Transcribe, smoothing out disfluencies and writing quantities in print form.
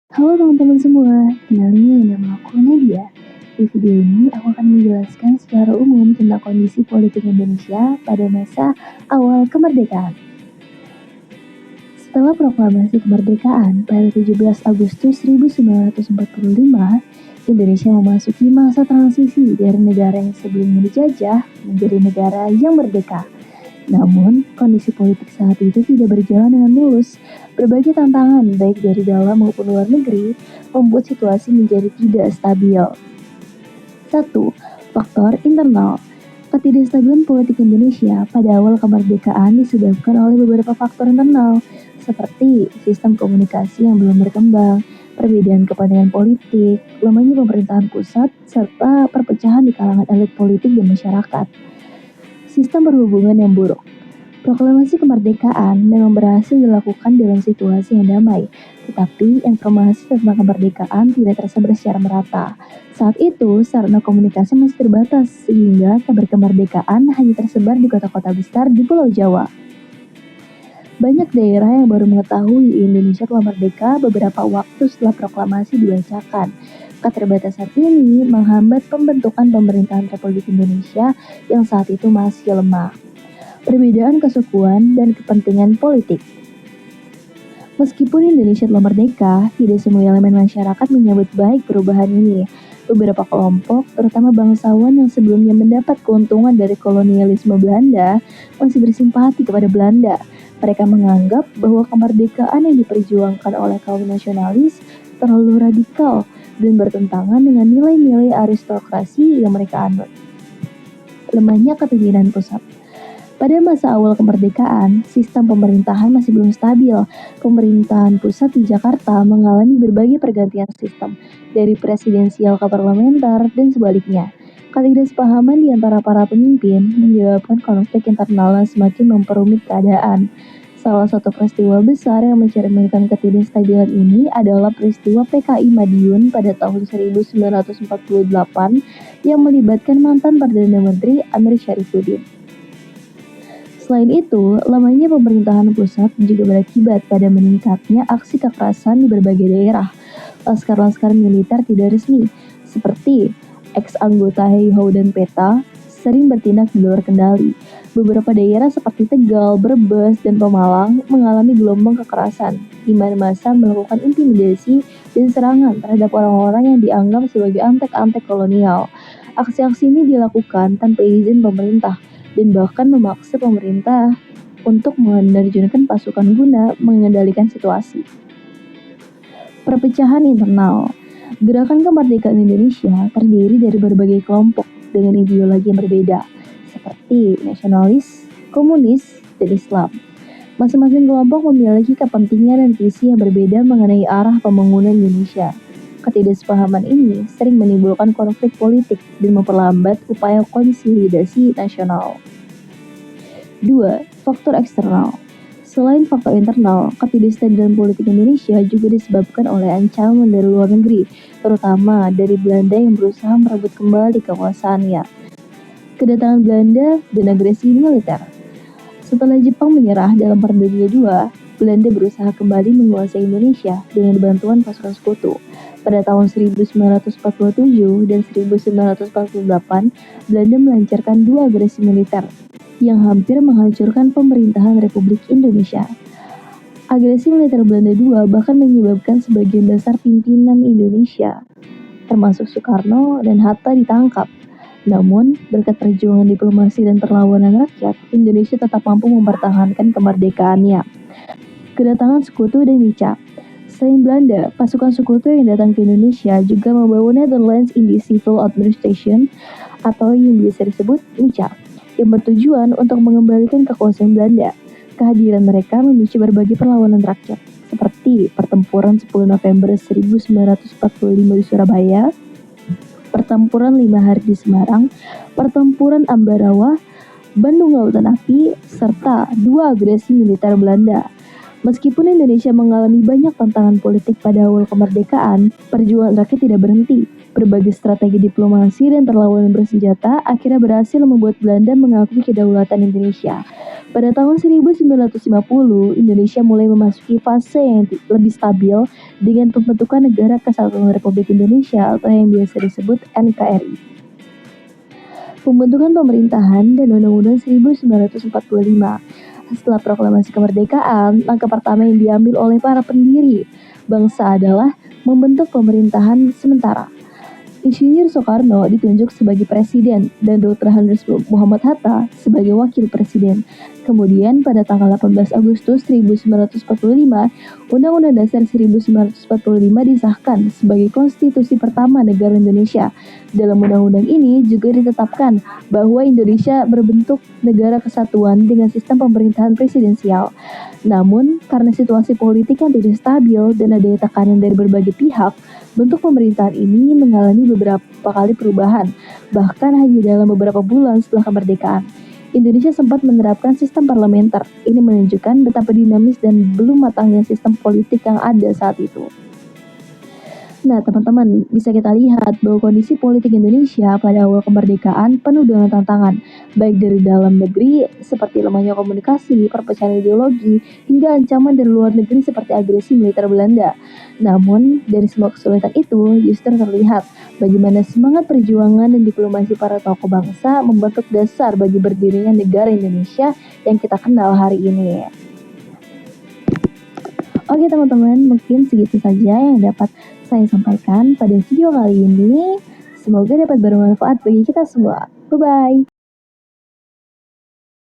Halo teman-teman semua, kenalin nama aku Nadia. Di video ini aku akan menjelaskan secara umum tentang kondisi politik Indonesia pada masa awal kemerdekaan. Setelah proklamasi kemerdekaan pada 17 Agustus 1945, Indonesia memasuki masa transisi dari negara yang sebelumnya dijajah menjadi negara yang merdeka. Namun, kondisi politik saat itu tidak berjalan dengan mulus. Berbagai tantangan, baik dari dalam maupun luar negeri, membuat situasi menjadi tidak stabil. 1. Faktor internal. Ketidakstabilan politik Indonesia pada awal kemerdekaan disebabkan oleh beberapa faktor internal, seperti sistem komunikasi yang belum berkembang, perbedaan kepentingan politik, lemahnya pemerintahan pusat, serta perpecahan di kalangan elit politik dan masyarakat. Sistem perhubungan yang buruk. Proklamasi kemerdekaan memang berhasil dilakukan dalam situasi yang damai, tetapi informasi tentang kemerdekaan tidak tersebar secara merata. Saat itu, sarana komunikasi masih terbatas, sehingga kabar kemerdekaan hanya tersebar di kota-kota besar di Pulau Jawa. Banyak daerah yang baru mengetahui Indonesia telah merdeka beberapa waktu setelah proklamasi dibacakan. Keterbatasan ini menghambat pembentukan pemerintahan Republik Indonesia yang saat itu masih lemah. Perbedaan kesukuan dan kepentingan politik. Meskipun Indonesia telah merdeka, tidak semua elemen masyarakat menyambut baik perubahan ini. Beberapa kelompok, terutama bangsawan yang sebelumnya mendapat keuntungan dari kolonialisme Belanda, masih bersimpati kepada Belanda. Mereka menganggap bahwa kemerdekaan yang diperjuangkan oleh kaum nasionalis terlalu radikal dan bertentangan dengan nilai-nilai aristokrasi yang mereka anut. Lemahnya kepemimpinan pusat. Pada masa awal kemerdekaan, sistem pemerintahan masih belum stabil. Pemerintahan pusat di Jakarta mengalami berbagai pergantian sistem, dari presidensial ke parlementer dan sebaliknya. Ketidaksepahaman di antara para pemimpin menyebabkan konflik internal yang semakin memperumit keadaan. Salah satu peristiwa besar yang mencerminkan ketidakstabilan ini adalah peristiwa PKI Madiun pada tahun 1948 yang melibatkan mantan Perdana Menteri Amir Syarifuddin. Selain itu, lamanya pemerintahan pusat juga berakibat pada meningkatnya aksi kekerasan di berbagai daerah. Laskar-laskar militer tidak resmi, seperti ex-anggota Hei-Ho dan PETA, sering bertindak di luar kendali. Beberapa daerah seperti Tegal, Brebes, dan Pemalang mengalami gelombang kekerasan, di mana massa melakukan intimidasi dan serangan terhadap orang-orang yang dianggap sebagai antek-antek kolonial. Aksi-aksi ini dilakukan tanpa izin pemerintah, dan bahkan memaksa pemerintah untuk menerjunkan pasukan guna mengendalikan situasi. Perpecahan internal. Gerakan kemerdekaan Indonesia terdiri dari berbagai kelompok dengan ideologi yang berbeda, seperti nasionalis, komunis, dan Islam. Masing-masing kelompok memiliki kepentingan dan visi yang berbeda mengenai arah pembangunan Indonesia. Ketidaksepahaman ini sering menimbulkan konflik politik dan memperlambat upaya konsolidasi nasional. 2. Faktor eksternal. Selain faktor internal, ketidakstabilan politik Indonesia juga disebabkan oleh ancaman dari luar negeri, terutama dari Belanda yang berusaha merebut kembali kekuasaannya. Kedatangan Belanda dan agresi militer. Setelah Jepang menyerah dalam Perang Dunia II, Belanda berusaha kembali menguasai Indonesia dengan bantuan pasukan sekutu. Pada tahun 1947 dan 1948, Belanda melancarkan 2 agresi militer yang hampir menghancurkan pemerintahan Republik Indonesia. Agresi militer Belanda II bahkan menyebabkan sebagian besar pimpinan Indonesia, termasuk Soekarno dan Hatta, ditangkap. Namun, berkat perjuangan diplomasi dan perlawanan rakyat, Indonesia tetap mampu mempertahankan kemerdekaannya. Kedatangan sekutu dan Nica. Selain Belanda, pasukan sekutu yang datang ke Indonesia juga membawa Netherlands Indies Civil Administration atau yang biasa disebut NICA, yang bertujuan untuk mengembalikan kekuasaan Belanda. Kehadiran mereka memicu berbagai perlawanan rakyat, seperti pertempuran 10 November 1945 di Surabaya, pertempuran 5 hari di Semarang, pertempuran Ambarawa, Bandung Lautan Api, serta 2 agresi militer Belanda. Meskipun Indonesia mengalami banyak tantangan politik pada awal kemerdekaan, perjuangan rakyat tidak berhenti. Berbagai strategi diplomasi dan perlawanan bersenjata akhirnya berhasil membuat Belanda mengakui kedaulatan Indonesia. Pada tahun 1950, Indonesia mulai memasuki fase yang lebih stabil dengan pembentukan Negara Kesatuan Republik Indonesia atau yang biasa disebut NKRI. Pembentukan pemerintahan dan Undang-Undang 1945. Setelah proklamasi kemerdekaan, langkah pertama yang diambil oleh para pendiri bangsa adalah membentuk pemerintahan sementara. Insinyur Soekarno ditunjuk sebagai presiden dan Dr. Andes Muhammad Hatta sebagai wakil presiden. Kemudian pada tanggal 18 Agustus 1945, Undang-Undang Dasar 1945 disahkan sebagai konstitusi pertama negara Indonesia. Dalam undang-undang ini juga ditetapkan bahwa Indonesia berbentuk negara kesatuan dengan sistem pemerintahan presidensial. Namun, karena situasi politik yang tidak stabil dan adanya tekanan dari berbagai pihak, bentuk pemerintahan ini mengalami beberapa kali perubahan, bahkan hanya dalam beberapa bulan setelah kemerdekaan. Indonesia sempat menerapkan sistem parlementer. Ini menunjukkan betapa dinamis dan belum matangnya sistem politik yang ada saat itu. Nah, teman-teman, bisa kita lihat bahwa kondisi politik Indonesia pada awal kemerdekaan penuh dengan tantangan, baik dari dalam negeri seperti lemahnya komunikasi, perpecahan ideologi, hingga ancaman dari luar negeri seperti agresi militer Belanda. Namun, dari semua kesulitan itu justru terlihat bagaimana semangat perjuangan dan diplomasi para tokoh bangsa membentuk dasar bagi berdirinya negara Indonesia yang kita kenal hari ini. Oke teman-teman, mungkin segitu saja yang dapat saya sampaikan pada video kali ini. Semoga dapat bermanfaat bagi kita semua. Bye-bye.